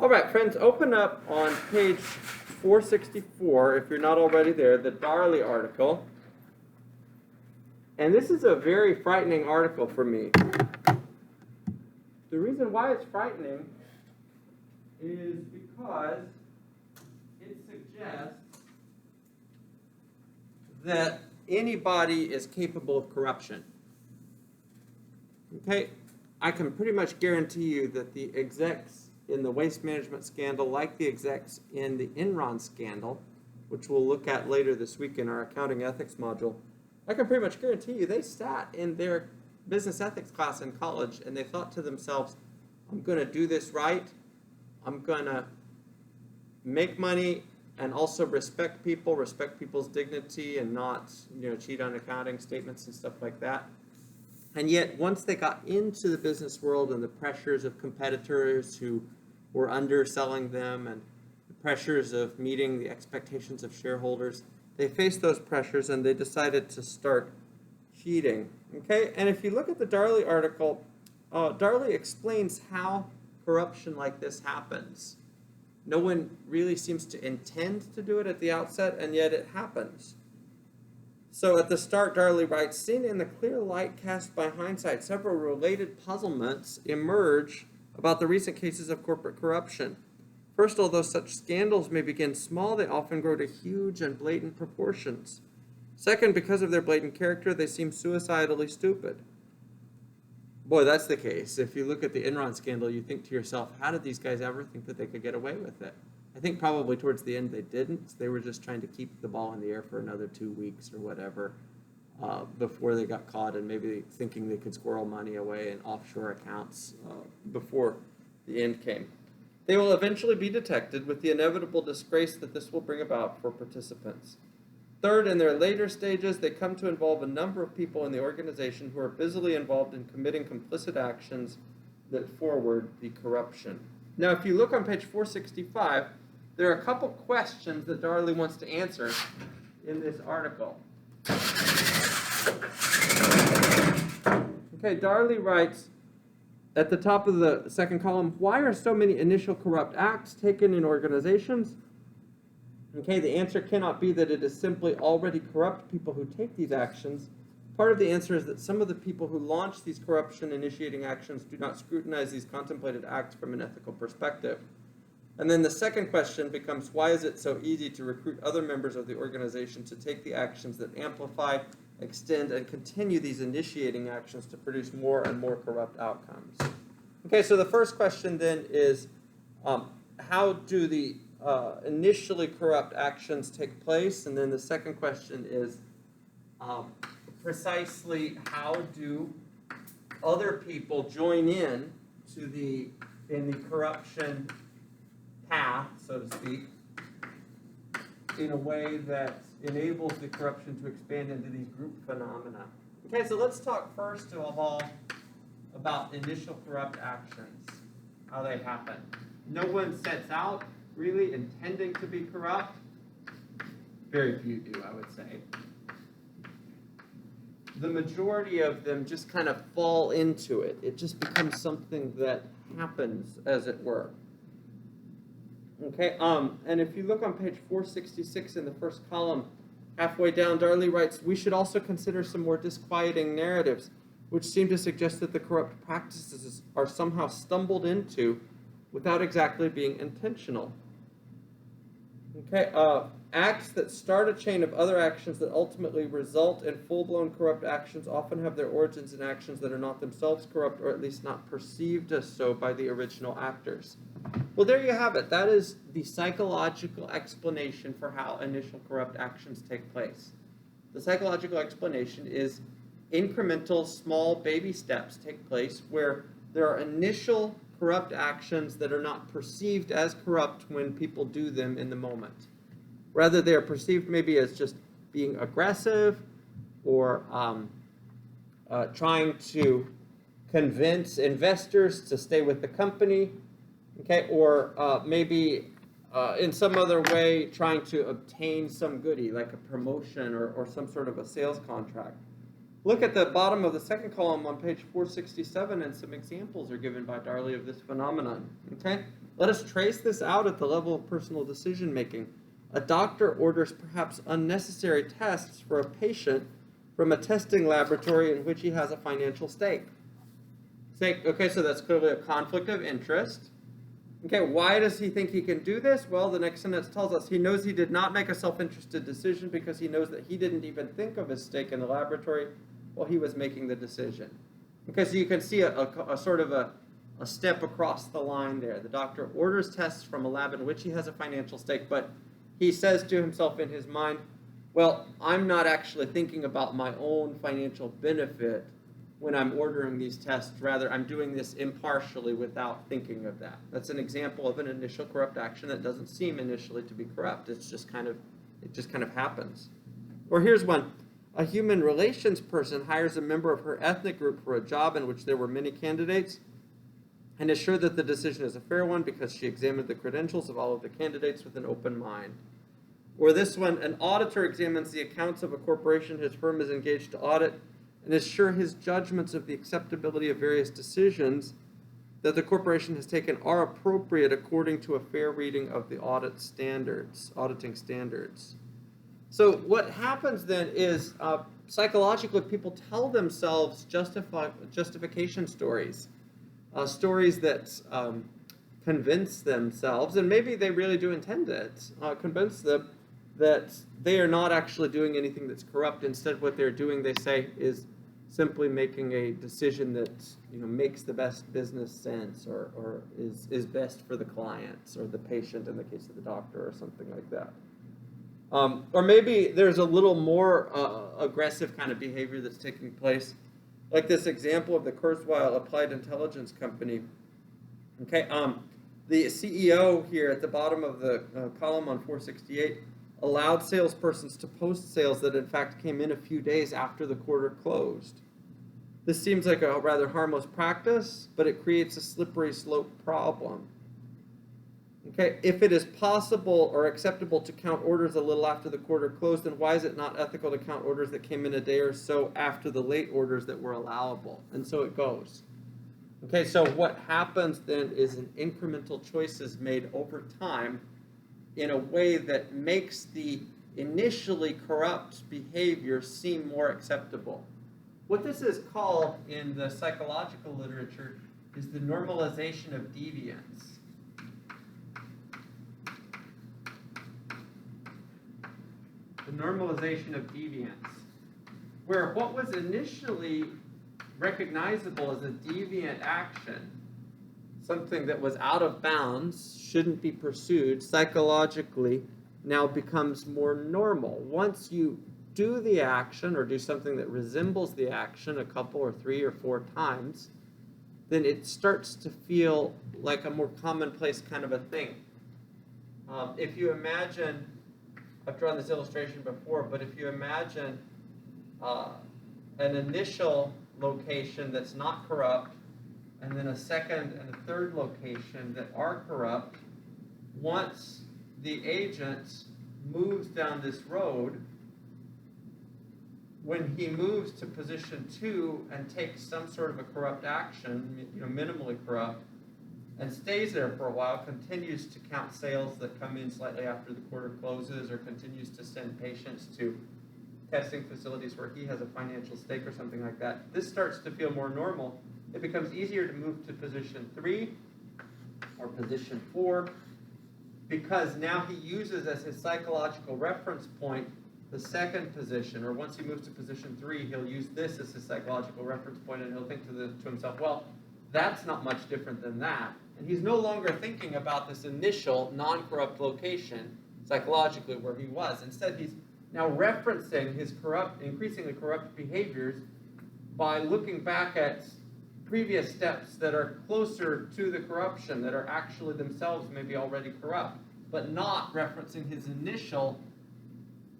All right, friends, open up on page 464, if you're not already there, the Darley article. And this is a very frightening article for me. The reason why it's frightening is because it suggests that anybody is capable of corruption. Okay, I can pretty much guarantee you that the execs in the waste management scandal, like the execs in the Enron scandal, which we'll look at later this week in our accounting ethics module, I can pretty much guarantee you they sat in their business ethics class in college and they thought to themselves, I'm going to do this right, I'm going to make money and also respect people's dignity and not, cheat on accounting statements and stuff like that. And yet, once they got into the business world and the pressures of competitors who were underselling them and the pressures of meeting the expectations of shareholders, they faced those pressures and they decided to start cheating. Okay, and if you look at the Darley article, Darley explains how corruption like this happens. No one really seems to intend to do it at the outset, and yet it happens. So at the start, Darley writes, seen in the clear light cast by hindsight, several related puzzlements emerge about the recent cases of corporate corruption. First, although such scandals may begin small, they often grow to huge and blatant proportions. Second, because of their blatant character, they seem suicidally stupid. Boy, that's the case. If you look at the Enron scandal, you think to yourself, how did these guys ever think that they could get away with it? I think probably towards the end they didn't. They were just trying to keep the ball in the air for another 2 weeks or whatever before they got caught, and maybe thinking they could squirrel money away in offshore accounts before the end came. They will eventually be detected with the inevitable disgrace that this will bring about for participants. Third, in their later stages, they come to involve a number of people in the organization who are busily involved in committing complicit actions that forward the corruption. Now, if you look on page 465, there are a couple questions that Darley wants to answer in this article. Okay, Darley writes at the top of the second column, why are so many initial corrupt acts taken in organizations? Okay, the answer cannot be that it is simply already corrupt people who take these actions. Part of the answer is that some of the people who launch these corruption-initiating actions do not scrutinize these contemplated acts from an ethical perspective. And then the second question becomes, why is it so easy to recruit other members of the organization to take the actions that amplify, extend, and continue these initiating actions to produce more and more corrupt outcomes? Okay, so the first question then is, how do the initially corrupt actions take place? And then the second question is, precisely how do other people join in the corruption path, so to speak, in a way that enables the corruption to expand into these group phenomena. Okay, so let's talk first of all about initial corrupt actions, how they happen. No one sets out really intending to be corrupt. Very few do, I would say. The majority of them just kind of fall into it. It just becomes something that happens, as it were. Okay, and if you look on page 466 in the first column, halfway down, Darley writes, we should also consider some more disquieting narratives, which seem to suggest that the corrupt practices are somehow stumbled into without exactly being intentional. Okay, acts that start a chain of other actions that ultimately result in full-blown corrupt actions often have their origins in actions that are not themselves corrupt, or at least not perceived as so by the original actors. Well, there you have it. That is the psychological explanation for how initial corrupt actions take place. The psychological explanation is incremental, small baby steps take place where there are initial corrupt actions that are not perceived as corrupt when people do them in the moment. Rather, they are perceived maybe as just being aggressive or trying to convince investors to stay with the company, okay, or maybe in some other way trying to obtain some goodie, like a promotion or some sort of a sales contract. Look at the bottom of the second column on page 467, and some examples are given by Darley of this phenomenon. Okay? Let us trace this out at the level of personal decision making. A doctor orders perhaps unnecessary tests for a patient from a testing laboratory in which he has a financial stake. Okay, so that's clearly a conflict of interest. Okay, why does he think he can do this? Well, the next sentence tells us he knows he did not make a self-interested decision because he knows that he didn't even think of his stake in the laboratory while he was making the decision. Okay, so you can see a sort of a step across the line there. The doctor orders tests from a lab in which he has a financial stake, but he says to himself in his mind, well, I'm not actually thinking about my own financial benefit when I'm ordering these tests. Rather, I'm doing this impartially without thinking of that. That's an example of an initial corrupt action that doesn't seem initially to be corrupt. It just kind of happens. Or here's one. A human relations person hires a member of her ethnic group for a job in which there were many candidates and is sure that the decision is a fair one because she examined the credentials of all of the candidates with an open mind. Or this one, an auditor examines the accounts of a corporation his firm is engaged to audit and is sure his judgments of the acceptability of various decisions that the corporation has taken are appropriate according to a fair reading of the auditing standards. So what happens then is psychologically people tell themselves justification stories, stories that convince themselves, and maybe they really do intend it, convince them that they are not actually doing anything that's corrupt. Instead, what they're doing, they say, is simply making a decision that makes the best business sense or is best for the clients or the patient in the case of the doctor or something like that. Or maybe there's a little more aggressive kind of behavior that's taking place, like this example of the Kurzweil Applied Intelligence Company. Okay, the CEO here at the bottom of the column on 468 allowed salespersons to post sales that in fact came in a few days after the quarter closed. This seems like a rather harmless practice, but it creates a slippery slope problem. Okay, if it is possible or acceptable to count orders a little after the quarter closed, then why is it not ethical to count orders that came in a day or so after the late orders that were allowable? And so it goes. Okay, so what happens then is an incremental choices made over time in a way that makes the initially corrupt behavior seem more acceptable. What this is called in the psychological literature is the normalization of deviance. The normalization of deviance, where what was initially recognizable as a deviant action, something that was out of bounds, shouldn't be pursued, psychologically now becomes more normal. Once you do the action or do something that resembles the action a couple or 3 or 4 times, then it starts to feel like a more commonplace kind of a thing. If you imagine, I've drawn this illustration before, but if you imagine an initial location that's not corrupt, and then a second and a third location that are corrupt, once the agent moves down this road, when he moves to position 2 and takes some sort of a corrupt action, minimally corrupt, and stays there for a while, continues to count sales that come in slightly after the quarter closes, or continues to send patients to testing facilities where he has a financial stake or something like that, this starts to feel more normal. It becomes easier to move to position 3 or position 4 because now he uses as his psychological reference point the second position, or once he moves to position 3, he'll use this as his psychological reference point, and he'll think to himself, well, that's not much different than that. And he's no longer thinking about this initial non-corrupt location psychologically where he was. Instead, he's now referencing his increasingly corrupt behaviors by looking back at previous steps that are closer to the corruption, that are actually themselves maybe already corrupt, but not referencing his initial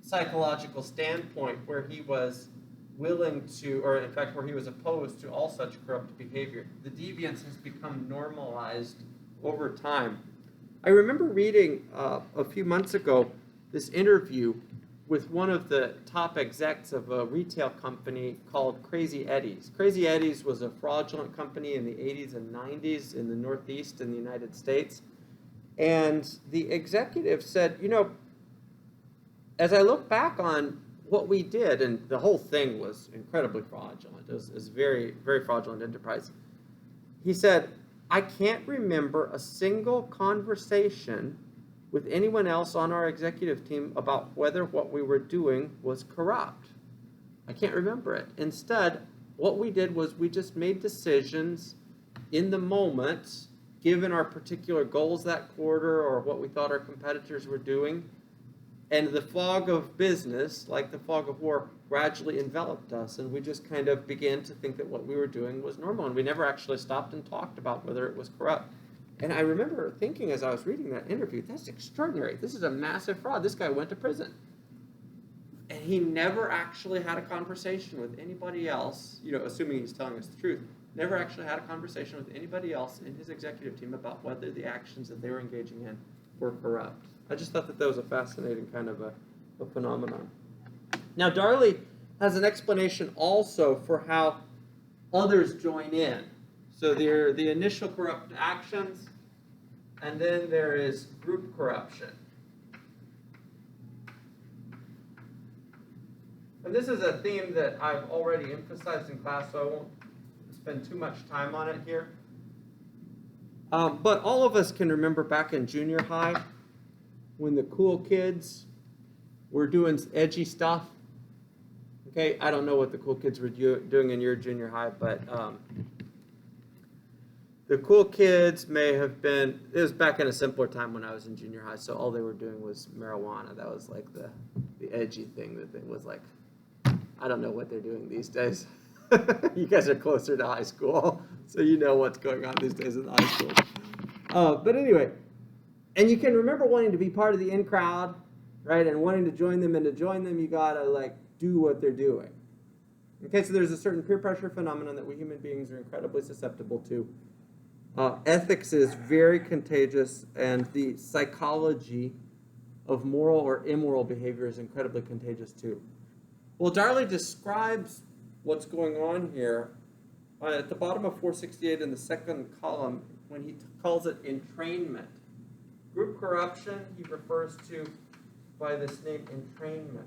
psychological standpoint where he was willing to, or in fact where he was opposed to all such corrupt behavior. The deviance has become normalized over time. I remember reading a few months ago this interview with one of the top execs of a retail company called Crazy Eddie's. Crazy Eddie's was a fraudulent company in the 80s and 90s in the Northeast in the United States. And the executive said, you know, as I look back on what we did, and the whole thing was incredibly fraudulent. It was very, very fraudulent enterprise. He said, I can't remember a single conversation with anyone else on our executive team about whether what we were doing was corrupt. I can't remember it. Instead, what we did was we just made decisions in the moment, given our particular goals that quarter or what we thought our competitors were doing. And the fog of business, like the fog of war, gradually enveloped us, and we just kind of began to think that what we were doing was normal, and we never actually stopped and talked about whether it was corrupt. And I remember thinking as I was reading that interview, that's extraordinary. This is a massive fraud. This guy went to prison. And he never actually had a conversation with anybody else, you know, assuming he's telling us the truth, never actually had a conversation with anybody else in his executive team about whether the actions that they were engaging in were corrupt. I just thought that was a fascinating kind of a phenomenon. Now, Darley has an explanation also for how others join in. So there are the initial corrupt actions, and then there is group corruption. And this is a theme that I've already emphasized in class, so I won't spend too much time on it here. But all of us can remember back in junior high when the cool kids were doing edgy stuff. Okay, I don't know what the cool kids were doing in your junior high, but the cool kids may have been, it was back in a simpler time when I was in junior high, so all they were doing was marijuana. That was like the edgy thing that it was like, I don't know what they're doing these days. You guys are closer to high school, so you know what's going on these days in high school. But anyway, and you can remember wanting to be part of the in crowd, right? And wanting to join them, and to join them, you gotta like do what they're doing. Okay, so there's a certain peer pressure phenomenon that we human beings are incredibly susceptible to. Ethics is very contagious, and the psychology of moral or immoral behavior is incredibly contagious too. Well, Darley describes what's going on here at the bottom of 468 in the second column when he calls it entrainment. Group corruption he refers to by this name, entrainment.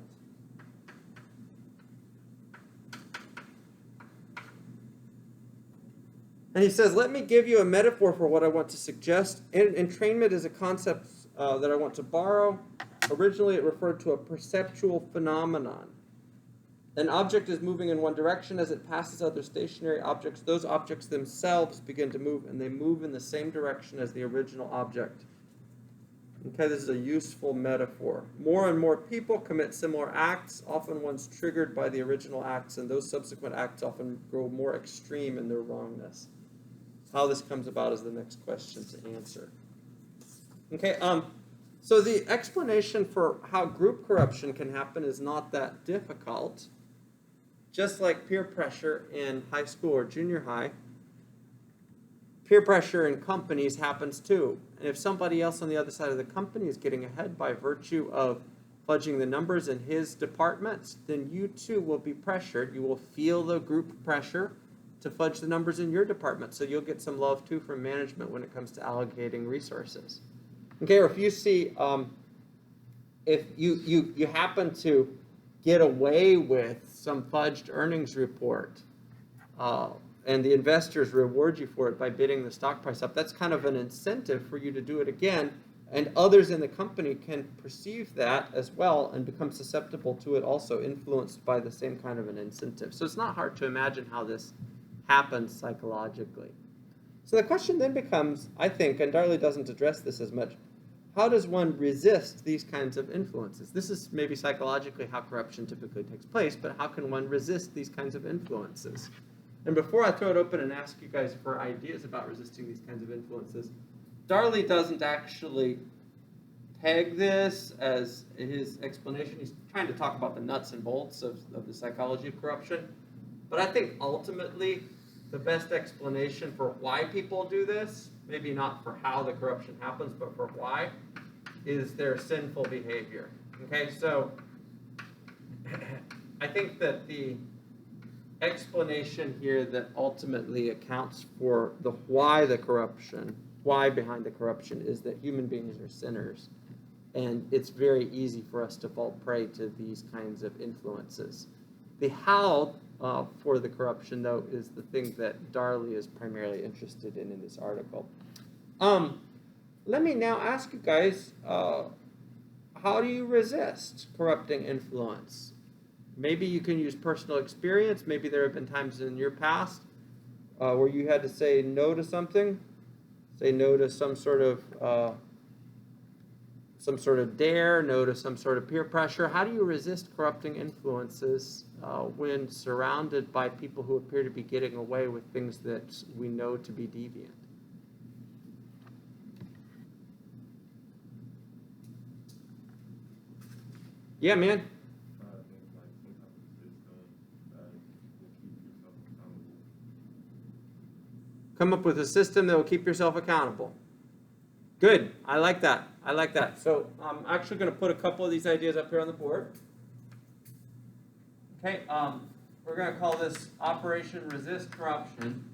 And he says, let me give you a metaphor for what I want to suggest. Entrainment is a concept that I want to borrow. Originally, it referred to a perceptual phenomenon. An object is moving in one direction as it passes other stationary objects. Those objects themselves begin to move, and they move in the same direction as the original object. Okay, this is a useful metaphor. More and more people commit similar acts, often ones triggered by the original acts, and those subsequent acts often grow more extreme in their wrongness. How this comes about is the next question to answer. Okay, so the explanation for how group corruption can happen is not that difficult. Just like peer pressure in high school or junior high, peer pressure in companies happens too. And if somebody else on the other side of the company is getting ahead by virtue of fudging the numbers in his departments, then you too will be pressured. You will feel the group pressure to fudge the numbers in your department. So you'll get some love too from management when it comes to allocating resources. Okay, or if you see, if you happen to get away with some fudged earnings report, and the investors reward you for it by bidding the stock price up, that's kind of an incentive for you to do it again, and others in the company can perceive that as well and become susceptible to it also, influenced by the same kind of an incentive. So it's not hard to imagine how this happens psychologically. So the question then becomes, I think, and Darley doesn't address this as much, how does one resist these kinds of influences? This is maybe psychologically how corruption typically takes place, but how can one resist these kinds of influences? And before I throw it open and ask you guys for ideas about resisting these kinds of influences, Darley doesn't actually peg this as his explanation. He's trying to talk about the nuts and bolts of the psychology of corruption. But I think ultimately the best explanation for why people do this, maybe not for how the corruption happens, but for why, is their sinful behavior. Okay, so I think that the explanation here that ultimately accounts for the why behind the corruption is that human beings are sinners. And it's very easy for us to fall prey to these kinds of influences. The how for the corruption, though, is the thing that Darley is primarily interested in this article. Let me now ask you guys, how do you resist corrupting influence? Maybe you can use personal experience. Maybe there have been times in your past where you had to say no to something, say no to some sort of dare, no to some sort of peer pressure. How do you resist corrupting influences when surrounded by people who appear to be getting away with things that we know to be deviant? Yeah, man. Come up with a system that will keep yourself accountable. Good. I like that. I like that. So I'm actually going to put a couple of these ideas up here on the board. Okay. We're going to call this Operation Resist Corruption.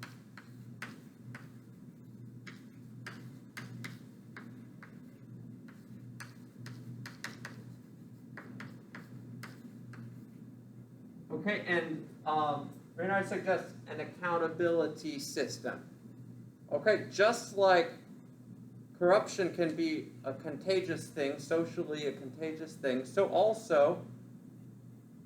Okay, and Raynard suggests an accountability system. Okay, just like corruption can be a contagious thing, socially a contagious thing, so also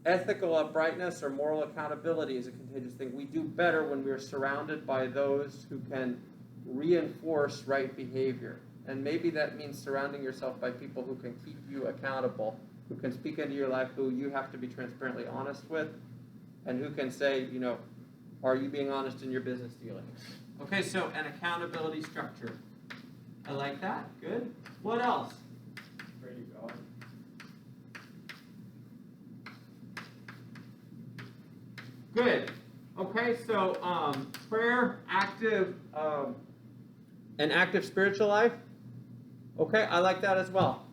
ethical uprightness or moral accountability is a contagious thing. We do better when we're surrounded by those who can reinforce right behavior. And maybe that means surrounding yourself by people who can keep you accountable, who can speak into your life, who you have to be transparently honest with, and who can say, are you being honest in your business dealings? Okay, so an accountability structure. I like that. Good. What else? Pray to God. Good. Okay, so prayer, an active spiritual life. Okay, I like that as well.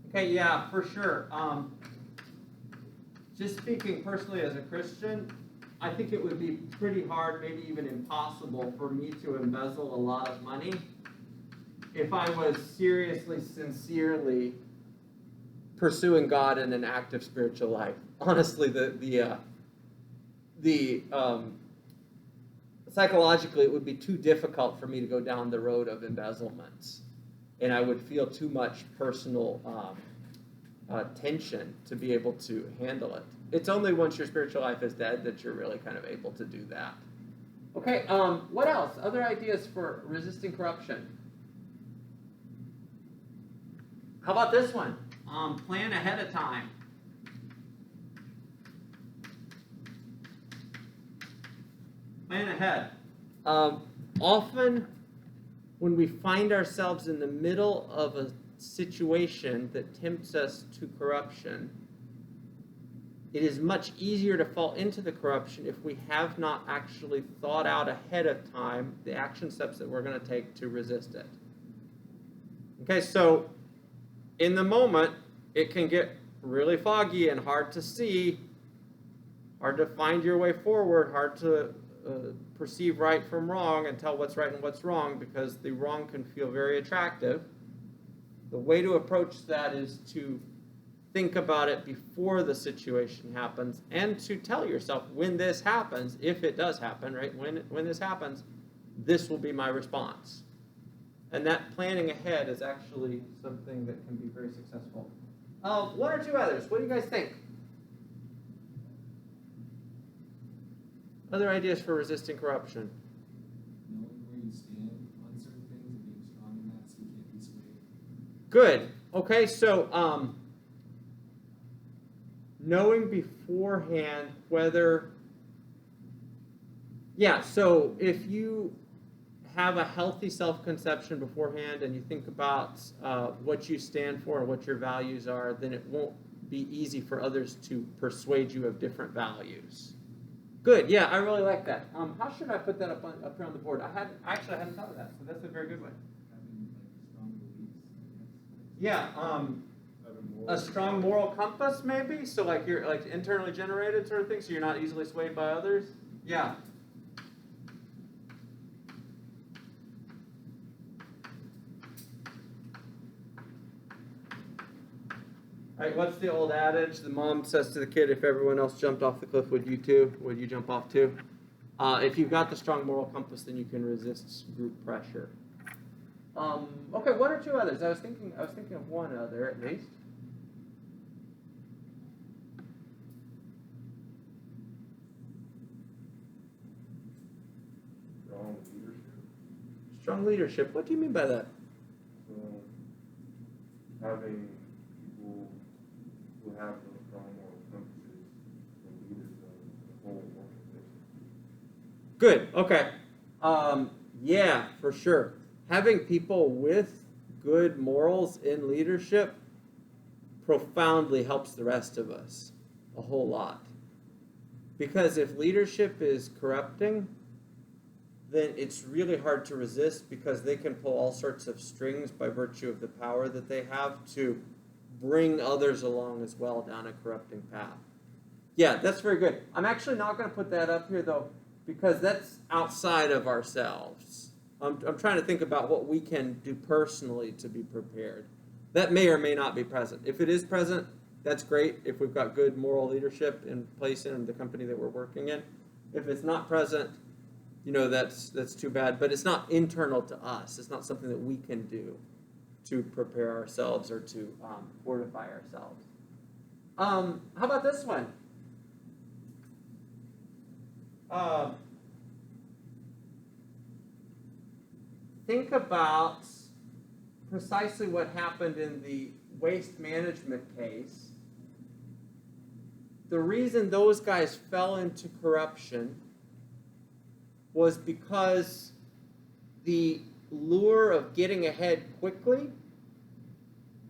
Okay, yeah, for sure. Just speaking personally as a Christian, I think it would be pretty hard, maybe even impossible, for me to embezzle a lot of money if I was seriously, sincerely pursuing God in an active spiritual life. Honestly, psychologically, it would be too difficult for me to go down the road of embezzlement, and I would feel too much personal tension to be able to handle it. It's only once your spiritual life is dead that you're really kind of able to do that. Okay, what else? Other ideas for resisting corruption? How about this one? Plan ahead of time. Plan ahead. Often, when we find ourselves in the middle of a situation that tempts us to corruption, it is much easier to fall into the corruption if we have not actually thought out ahead of time the action steps that we're going to take to resist it. Okay, so in the moment, it can get really foggy and hard to see, hard to find your way forward, hard to perceive right from wrong and tell what's right and what's wrong, because the wrong can feel very attractive. The way to approach that is to think about it before the situation happens, and to tell yourself, when this happens, if it does happen, right? When this happens, this will be my response. And that planning ahead is actually something that can be very successful. One or two others. What do you guys think? Other ideas for resisting corruption? Knowing where you stand on certain things and being strong in that so you can't be swayed. Good. Okay, so knowing beforehand whether... Yeah, so if you have a healthy self-conception beforehand and you think about what you stand for and what your values are, then it won't be easy for others to persuade you of different values. Good, yeah, I really like that. How should I put that up here on the board? I hadn't thought of that, so that's a very good one. Having like strong beliefs, I guess. Yeah. Having A strong moral compass, maybe? So like you're like internally generated sort of thing, so you're not easily swayed by others? Yeah. Right, what's the old adage? The mom says to the kid, if everyone else jumped off the cliff, would you too? Would you jump off too? If you've got the strong moral compass, then you can resist group pressure. Okay, one or two others. I was thinking of one other at least. Strong leadership. Strong leadership. What do you mean by that? So having people who have those strong moral compasses and leaders of the whole organization. Good. Okay. Yeah, for sure. Having people with good morals in leadership profoundly helps the rest of us a whole lot. Because if leadership is corrupting, then it's really hard to resist because they can pull all sorts of strings by virtue of the power that they have to bring others along as well down a corrupting path. Yeah, that's very good. I'm actually not going to put that up here, though, because that's outside of ourselves. I'm trying to think about what we can do personally to be prepared. That may or may not be present. If it is present, that's great if we've got good moral leadership in place in the company that we're working in. If it's not present, that's too bad. But it's not internal to us. It's not something that we can do to prepare ourselves or to fortify ourselves. How about this one? Think about precisely what happened in the waste management case. The reason those guys fell into corruption was because the lure of getting ahead quickly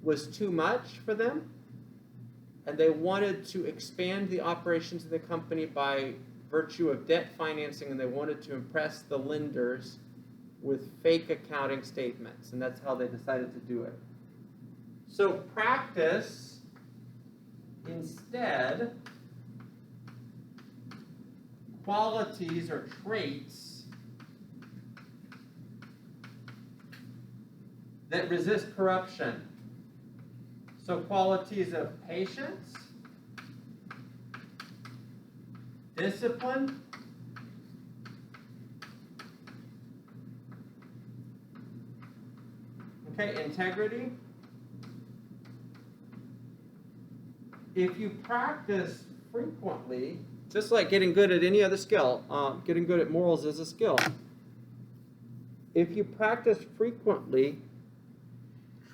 was too much for them, and they wanted to expand the operations of the company by virtue of debt financing, and they wanted to impress the lenders with fake accounting statements, and that's how they decided to do it. So practice instead qualities or traits that resist corruption. So qualities of patience, discipline, integrity. If you practice frequently, just like getting good at any other skill, getting good at morals is a skill. If you practice frequently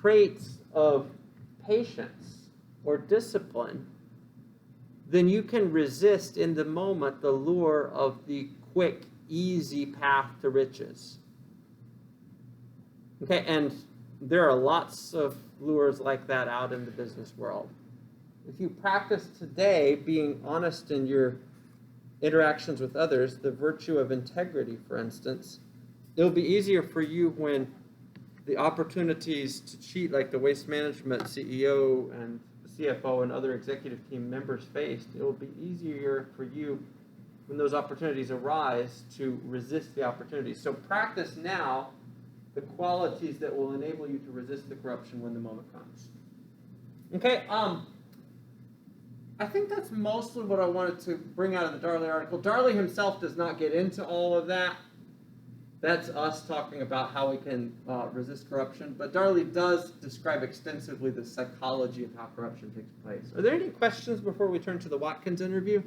traits of patience or discipline, then you can resist in the moment the lure of the quick, easy path to riches. Okay, and there are lots of lures like that out in the business world. If you practice today being honest in your interactions with others, the virtue of integrity, for instance, it'll be easier for you when the opportunities to cheat, like the waste management CEO and CFO and other executive team members faced, it will be easier for you when those opportunities arise to resist the opportunities. So practice now the qualities that will enable you to resist the corruption when the moment comes. Okay, I think that's mostly what I wanted to bring out of the Darley article. Darley himself does not get into all of that. That's us talking about how we can resist corruption. But Darley does describe extensively the psychology of how corruption takes place. Are there any questions before we turn to the Watkins interview?